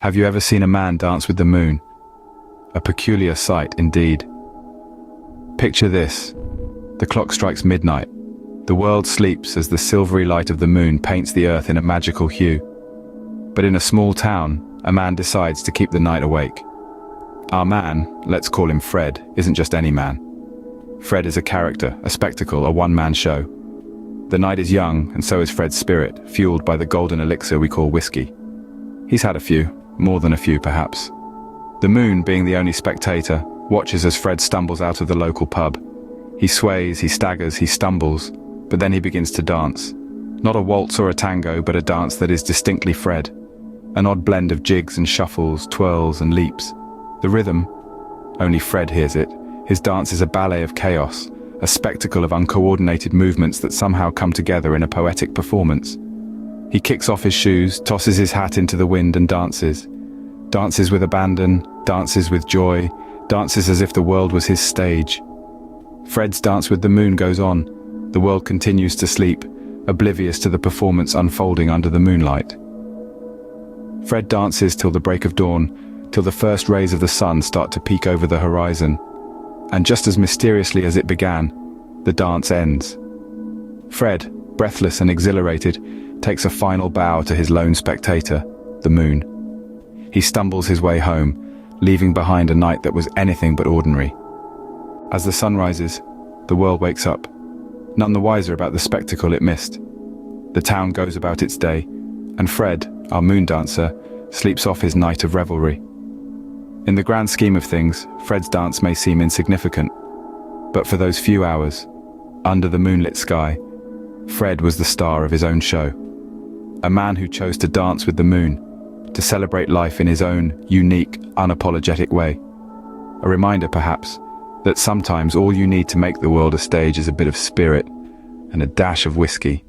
Have you ever seen a man dance with the moon? A peculiar sight indeed. Picture this. The clock strikes midnight. The world sleeps as the silvery light of the moon paints the earth in a magical hue. But in a small town, a man decides to keep the night awake. Our man, let's call him Fred, isn't just any man. Fred is a character, a spectacle, a one-man show. The night is young, and so is Fred's spirit, fueled by the golden elixir we call whiskey. He's had a few, more than a few perhaps. The moon, being the only spectator, watches as Fred stumbles out of the local pub. He sways, he staggers, he stumbles, but then he begins to dance. Not a waltz or a tango, but a dance that is distinctly Fred. An odd blend of jigs and shuffles, twirls and leaps. The rhythm, only Fred hears it. His dance is a ballet of chaos, a spectacle of uncoordinated movements that somehow come together in a poetic performance. He kicks off his shoes, tosses his hat into the wind and dances. Dances with abandon, dances with joy, dances as if the world was his stage. Fred's dance with the moon goes on. The world continues to sleep, oblivious to the performance unfolding under the moonlight. Fred dances till the break of dawn, till the first rays of the sun start to peek over the horizon. And just as mysteriously as it began, the dance ends. Fred, breathless and exhilarated, takes a final bow to his lone spectator, the moon. He stumbles his way home, leaving behind a night that was anything but ordinary. As the sun rises, the world wakes up, none the wiser about the spectacle it missed. The town goes about its day, and Fred, our moon dancer, sleeps off his night of revelry. In the grand scheme of things, Fred's dance may seem insignificant, but for those few hours, under the moonlit sky, Fred was the star of his own show. A man who chose to dance with the moon, to celebrate life in his own unique, unapologetic way. A reminder, perhaps, that sometimes all you need to make the world a stage is a bit of spirit and a dash of whiskey.